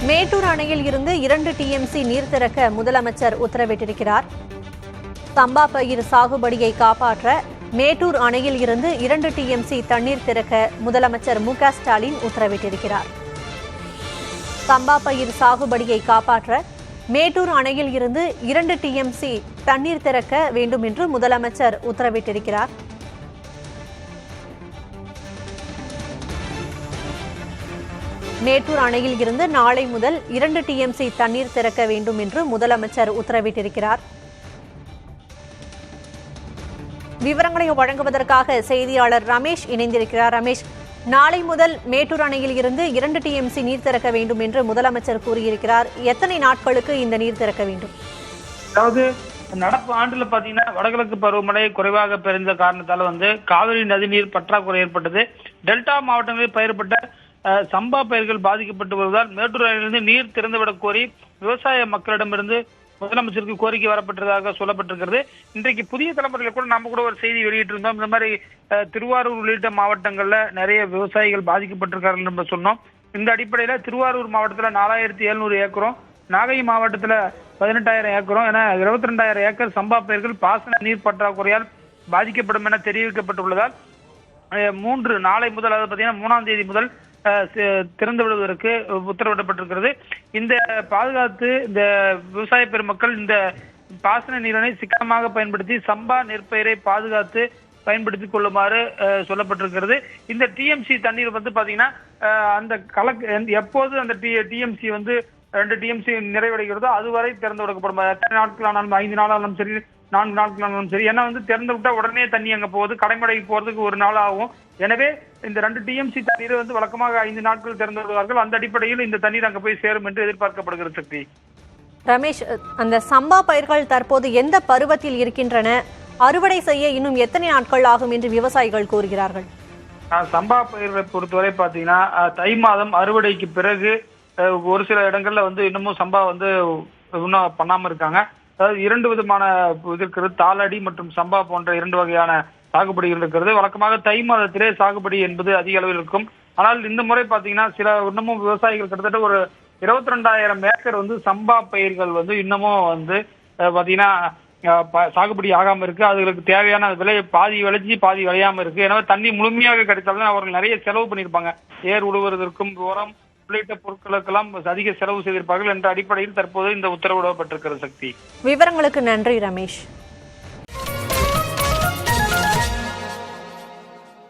மேட்டூர் அணையில் இருந்து 2 TMC நீர் திறக்க முதலமைச்சர் உத்தரவிட்டிருக்கிறார். சம்பா பயிர் சாகுபடியை காப்பாற்ற மேட்டூர் அணையில் இருந்து 2 TMC தண்ணீர் திறக்க முதலமைச்சர் மு.க. ஸ்டாலின் உத்தரவிட்டிருக்கிறார். சம்பா பயிர் சாகுபடியை காப்பாற்ற மேட்டூர் அணையில் இருந்து 2 TMC தண்ணீர் திறக்க வேண்டும் என்று முதலமைச்சர் உத்தரவிட்டிருக்கிறார். மேட்டூர் அணையில் இருந்து நாளை முதல் 2 TMC தண்ணீர் திறக்க வேண்டும் என்று முதலமைச்சர் உத்தரவிட்டிருக்கிறார். விவரங்களை வழங்குவதற்காக செய்தியாளர் ரமேஷ் இணைந்திருக்கிறார். ரமேஷ், நாளை முதல் மேட்டூர் அணையில் இருந்து 2 TMC நீர் திறக்க வேண்டும் என்று முதலமைச்சர் கூறியிருக்கிறார். எத்தனை நாட்களுக்கு இந்த நீர் திறக்க வேண்டும்? அதாவது நடப்பு ஆண்டுல பாத்தீங்கன்னா வடகிழக்கு பருவமழை குறைவாக பெய்த காரணத்தால காவிரி நதிநீர் பற்றாக்குறை ஏற்பட்டது. டெல்டா மாவட்டங்களில் பயிர்பட்ட சம்பா பயிர்கள் பாதிக்கப்பட்டு வருவதால் மேட்டூர் அணையிலிருந்து நீர் திறந்துவிடக் கோரி விவசாய மக்களிடமிருந்து முதலமைச்சருக்கு கோரிக்கை வரப்பட்டதாக சொல்லப்பட்டிருக்கிறது. இன்றைக்கு புதிய தலைமுறையில கூட நம்ம கூட ஒரு செய்தி வெளியிட்டிருந்தோம். இந்த மாதிரி திருவாரூர் உள்ளிட்ட மாவட்டங்கள்ல நிறைய விவசாயிகள் பாதிக்கப்பட்டிருக்கார்கள் என்று சொன்னோம். இந்த அடிப்படையில திருவாரூர் மாவட்டத்துல 4700 ஏக்கரும், நாகை மாவட்டத்துல 18,000 ஏக்கரும் என 22,000 ஏக்கர் சம்பா பயிர்கள் பாசன நீர் பற்றாக்குறையால் பாதிக்கப்படும் என தெரிவிக்கப்பட்டுள்ளதால் நாளை முதல், அதாவது பார்த்தீங்கன்னா 3ஆம் தேதி முதல் திறந்து விடுவதற்கு உத்தரவிடப்பட்டிருக்கிறது. இந்த பாதுகாத்து இந்த விவசாய பெருமக்கள் இந்த பாசன நீரினை சிக்கனமாக பயன்படுத்தி சம்பா நெற்பயிரை பாதுகாத்து பயன்படுத்திக் கொள்ளுமாறு சொல்லப்பட்டிருக்கிறது. இந்த TMC தண்ணீர் பாத்தீங்கன்னா அந்த எப்போது அந்த TMC 2 TMC நிறைவடைகிறதோ அதுவரை திறந்து விடப்படும். எத்தனை நாட்கள் ஆனாலும், 5 நாள் ஆனாலும் சரி, 4 நாட்கள் ஆனாலும் சரி. ஏன்னா திறந்து விட்டா உடனே தண்ணி அங்க போகுது, கடைமடைக்கு போறதுக்கு 1 நாள் ஆகும். எனவே இந்த 2 TMC தண்ணீர் வழக்கமாக 5 நாட்கள் திறந்து விடுவார்கள். அந்த அடிப்படையில் இந்த தண்ணீர் அங்க போய் சேரும் என்று எதிர்பார்க்கப்படுகிறது. சக்தி. ரமேஷ், அந்த சம்பா பயிர்கள் தற்போது எந்த பருவத்தில் இருக்கின்றன? அறுவடை செய்ய இன்னும் எத்தனை நாட்கள் ஆகும் என்று விவசாயிகள் கூறுகிறார்கள்? சம்பா பயிர்களை பொறுத்தவரை பாத்தீங்கன்னா தை மாதம் அறுவடைக்கு பிறகு ஒரு சில இடங்கள்ல இன்னமும் சம்பா இன்னும் பண்ணாம இருக்காங்க. அதாவது 2 விதமான இருக்கிறது, தாளடி மற்றும் சம்பா போன்ற 2 வகையான சாகுபடிகள் இருக்கிறது. வழக்கமாக தை மாதத்திலே சாகுபடி என்பது அதிக அளவில் இருக்கும். ஆனால் இந்த முறை பாத்தீங்கன்னா இன்னமும் விவசாயிகள் கிட்டத்தட்ட ஒரு 22,000 ஏக்கர் சம்பா பயிர்கள் இன்னமும் பாத்தீங்கன்னா சாகுபடி ஆகாம இருக்கு. அதுகளுக்கு தேவையான விலை பாதி விளைஞ்சி பாதி விளையாம இருக்கு. எனவே தண்ணி முழுமையாக கிடைத்தால்தான் அவர்கள் நிறைய செலவு பண்ணியிருப்பாங்க. ஏர் உழுவுவதற்கும், உரம் உள்ளிட்ட பொருட்களுக்கெல்லாம் அதிக செலவு செய்திருப்பார்கள் என்ற அடிப்படையில் தற்போது இந்த உத்தரவிடப்பட்டிருக்கிறது. சக்தி. விவரங்களுக்கு நன்றி ரமேஷ்.